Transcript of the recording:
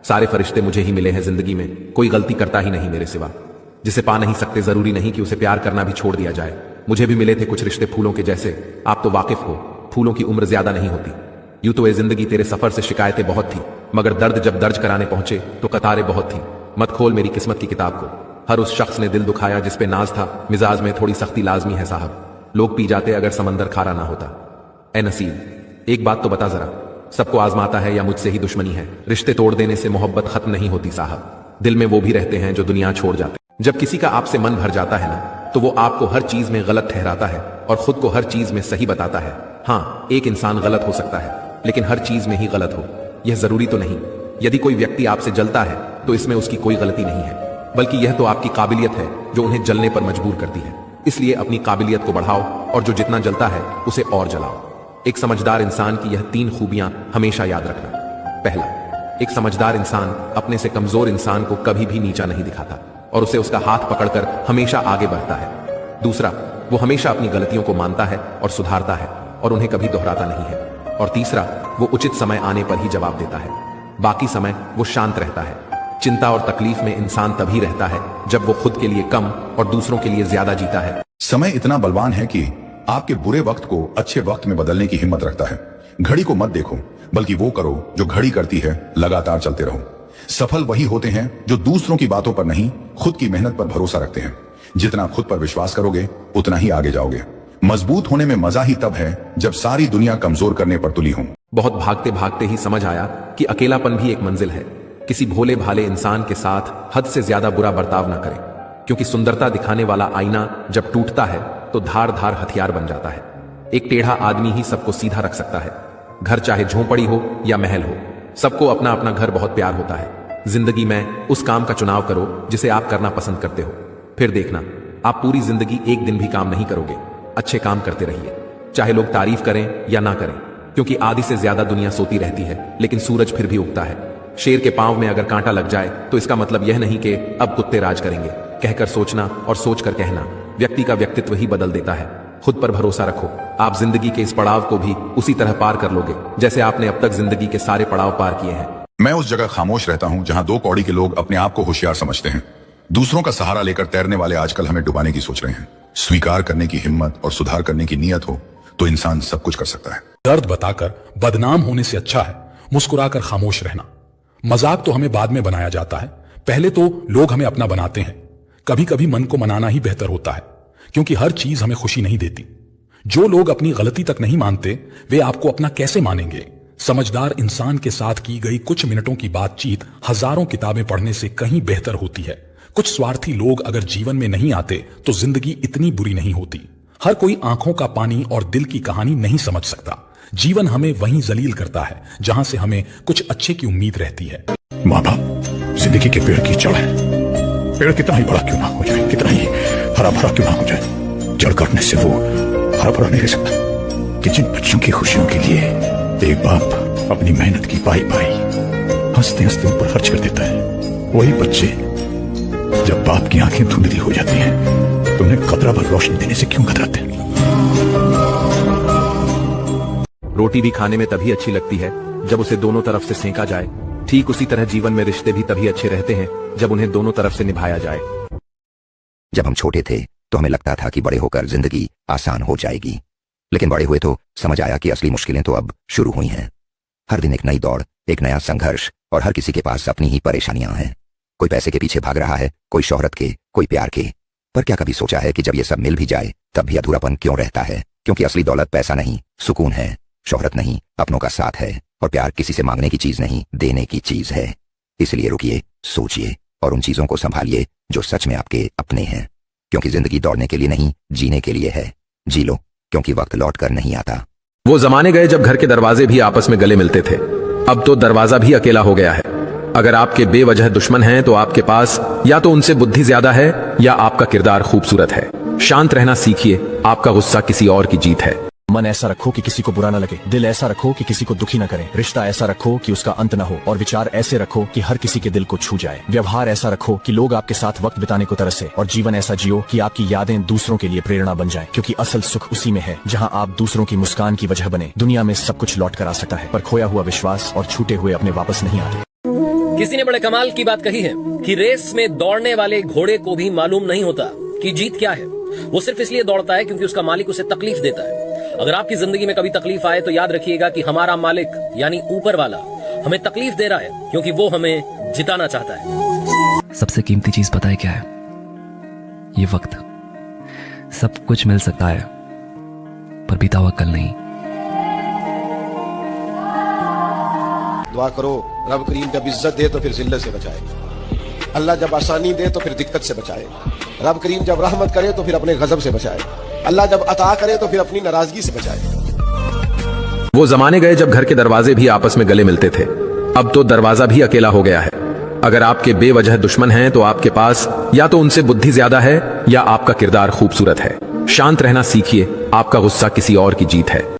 सारे फरिश्ते मुझे ही मिले हैं जिंदगी में, कोई गलती करता ही नहीं मेरे सिवा। जिसे पा नहीं सकते जरूरी नहीं कि उसे प्यार करना भी छोड़ दिया जाए। मुझे भी मिले थे कुछ रिश्ते फूलों के जैसे, आप तो वाकिफ हो, फूलों की उम्र ज्यादा नहीं होती। यूं तो ये जिंदगी तेरे सफर से शिकायतें बहुत थी, मगर दर्द जब दर्ज कराने पहुंचे तो कतारें बहुत थी। मत खोल मेरी किस्मत की किताब को, हर उस शख्स ने दिल दुखाया जिस पे नाज था। मिजाज में थोड़ी सख्ती लाजमी है साहब, लोग पी जाते अगर समंदर खारा ना होता। ए नसीब, एक बात तो बता जरा, सबको आजमाता है या मुझसे ही दुश्मनी है? रिश्ते तोड़ देने से मोहब्बत खत्म नहीं होती साहब, दिल में वो भी रहते हैं जो दुनिया छोड़ जाते। जब किसी का आपसे मन भर जाता है ना, तो वो आपको हर चीज में गलत ठहराता है और खुद को हर चीज में सही बताता है। हाँ, एक इंसान गलत हो सकता है, लेकिन हर चीज में ही गलत हो यह जरूरी तो नहीं। यदि कोई व्यक्ति आपसे जलता है तो इसमें उसकी कोई गलती नहीं है, बल्कि यह तो आपकी काबिलियत है जो उन्हें जलने पर मजबूर करती है। इसलिए अपनी काबिलियत को बढ़ाओ और जो जितना जलता है उसे और जलाओ। एक समझदार इंसान की यह 3 खूबियां हमेशा याद रखना। पहला, एक समझदार इंसान अपने से कमजोर इंसान को कभी भी नीचा नहीं दिखाता और उसे उसका हाथ पकड़कर हमेशा आगे बढ़ता है। दूसरा, वो हमेशा अपनी गलतियों को मानता है और सुधारता है और उन्हें कभी दोहराता नहीं है। और तीसरा, वो उचित समय आने पर ही जवाब देता है, बाकी समय वो शांत रहता है। चिंता और तकलीफ में इंसान तभी रहता है जब वो खुद के लिए कम और दूसरों के लिए ज्यादा जीता है। समय इतना बलवान है कि आपके बुरे वक्त को अच्छे वक्त में बदलने की हिम्मत रखता है। घड़ी को मत देखो, बल्कि वो करो जो घड़ी करती है, लगातार चलते रहो। सफल वही होते हैं जो दूसरों की बातों पर नहीं, खुद की मेहनत पर भरोसा रखते हैं। जितना खुद पर विश्वास करोगे उतना ही आगे जाओगे। मजबूत होने में मजा ही तब है जब सारी दुनिया कमजोर करने पर तुली हो। बहुत भागते भागते ही समझ आया कि अकेलापन भी एक मंजिल है। किसी भोले भाले इंसान के साथ हद से ज्यादा बुरा बर्ताव ना करें, क्योंकि सुंदरता दिखाने वाला आईना जब टूटता है तो धार धार हथियार बन जाता है। एक टेढ़ा आदमी ही सबको सीधा रख सकता है। घर चाहे झोंपड़ी हो या महल हो, सबको अपना अपना घर बहुत प्यार होता है। जिंदगी में उस काम का चुनाव करो जिसे आप करना पसंद करते हो, फिर देखना आप पूरी जिंदगी एक दिन भी काम नहीं करोगे। अच्छे काम करते रहिए, चाहे लोग तारीफ करें या ना करें, क्योंकि आधी से ज्यादा दुनिया सोती रहती है लेकिन सूरज फिर भी उगता है। शेर के पांव में अगर कांटा लग जाए तो इसका मतलब यह नहीं कि अब कुत्ते राज करेंगे। कहकर सोचना और सोचकर कहना व्यक्ति का व्यक्तित्व ही बदल देता है। खुद पर भरोसा रखो, आप जिंदगी के इस पड़ाव को भी उसी तरह पार कर लोगे जैसे आपने अब तक जिंदगी के सारे पड़ाव पार किए हैं। मैं उस जगह खामोश रहता हूं जहां 2 कौड़ी के लोग अपने आप को होशियार समझते हैं। दूसरों का सहारा लेकर तैरने वाले आजकल हमें डुबाने की सोच रहे हैं। स्वीकार करने की हिम्मत और सुधार करने की नियत हो तो इंसान सब कुछ कर सकता है। दर्द बताकर बदनाम होने से अच्छा है मुस्कुराकर खामोश रहना। मजाक तो हमें बाद में बनाया जाता है, पहले तो लोग हमें अपना बनाते हैं। कभी कभी मन को मनाना ही बेहतर होता है, क्योंकि हर चीज हमें खुशी नहीं देती। जो लोग अपनी गलती तक नहीं मानते वे आपको अपना कैसे मानेंगे? समझदार इंसान के साथ की गई कुछ मिनटों की बातचीत हजारों किताबें पढ़ने से कहीं बेहतर होती है। कुछ स्वार्थी लोग अगर जीवन में नहीं आते तो जिंदगी इतनी बुरी नहीं होती। हर कोई आंखों का पानी और दिल की कहानी नहीं समझ सकता। जीवन हमें वहीं जलील करता है जहां से हमें कुछ अच्छे की उम्मीद रहती है। माँ बाप जिंदगी के पेड़ की जड़ है। पेड़ कितना ही बड़ा क्यों ना हो जाए, कितना ही हरा भरा क्यों ना हो जाए, जड़ काटने से वो हरा भरा नहीं रह सकता। कि जिन बच्चों की खुशियों के लिए एक बाप अपनी मेहनत की पाई पाई हंसते हंसते ऊपर खर्च कर देता है, वही बच्चे जब बाप की आंखें धुंधली हो जाती हैं तो उन्हें कतरा भर रोशनी देने से क्यों कतराते हैं? रोटी भी खाने में तभी अच्छी लगती है जब उसे दोनों तरफ से सेंका जाए। ठीक उसी तरह जीवन में रिश्ते भी तभी अच्छे रहते हैं जब उन्हें दोनों तरफ से निभाया जाए। जब हम छोटे थे तो हमें लगता था कि बड़े होकर जिंदगी आसान हो जाएगी, लेकिन बड़े हुए तो समझ आया कि असली मुश्किलें तो अब शुरू हुई हैं। हर दिन एक नई दौड़, एक नया संघर्ष और हर किसी के पास अपनी ही परेशानियां हैं। कोई पैसे के पीछे भाग रहा है, कोई शोहरत के, कोई प्यार के। पर क्या कभी सोचा है कि जब ये सब मिल भी जाए तब भी अधूरापन क्यों रहता है? क्योंकि असली दौलत पैसा नहीं, सुकून है। शोहरत नहीं, अपनों का साथ है। और प्यार किसी से मांगने की चीज नहीं, देने की चीज है। इसलिए रुकिए, सोचिए और उन चीजों को संभालिए जो सच में आपके अपने हैं। क्योंकि जिंदगी दौड़ने के लिए नहीं, जीने के लिए है। जी लो, क्योंकि वक्त लौट कर नहीं आता। वो जमाने गए जब घर के दरवाजे भी आपस में गले मिलते थे। अब तो दरवाजा भी अकेला हो गया है। अगर आपके बेवजह दुश्मन हैं तो आपके पास या तो उनसे बुद्धि ज्यादा है या आपका किरदार खूबसूरत है। शांत रहना सीखिए, आपका गुस्सा किसी और की जीत है। मन ऐसा रखो कि किसी को बुरा न लगे, दिल ऐसा रखो कि किसी को दुखी न करे, रिश्ता ऐसा रखो कि उसका अंत न हो और विचार ऐसे रखो कि हर किसी के दिल को छू जाए। व्यवहार ऐसा रखो कि लोग आपके साथ वक्त बिताने को तरसे और जीवन ऐसा जियो कि आपकी यादें दूसरों के लिए प्रेरणा बन जाएं। क्योंकि असल सुख उसी में है जहां आप दूसरों की मुस्कान की वजह बने। दुनिया में सब कुछ लौट कर आ सकता है पर खोया हुआ विश्वास और छूटे हुए अपने वापस नहीं आते। किसी ने बड़े कमाल की बात कही है कि रेस में दौड़ने वाले घोड़े को भी मालूम नहीं होता कि जीत क्या है। वो सिर्फ इसलिए दौड़ता है क्योंकि उसका मालिक उसे तकलीफ देता है। अगर आपकी जिंदगी में कभी तकलीफ आए तो याद रखिएगा कि हमारा मालिक यानी ऊपर वाला हमें तकलीफ दे रहा है क्योंकि वो हमें जिताना चाहता है। सबसे कीमती चीज पता है क्या है? ये वक्त। सब कुछ मिल सकता है पर बीता हुआ कल नहीं। दुआ करो रब करीम जब इज्जत दे तो फिर जिल्लत से बचाए, अल्लाह जब आसानी दे तो फिर दिक्कत से बचाए, रब करीम जब रहमत करे तो फिर अपने गजब से बचाए, अल्लाह जब अता करे तो फिर अपनी नाराजगी से बचाए। वो जमाने गए जब घर के दरवाजे भी आपस में गले मिलते थे। अब तो दरवाजा भी अकेला हो गया है। अगर आपके बेवजह दुश्मन हैं तो आपके पास या तो उनसे बुद्धि ज्यादा है या आपका किरदार खूबसूरत है। शांत रहना सीखिए, आपका गुस्सा किसी और की जीत है।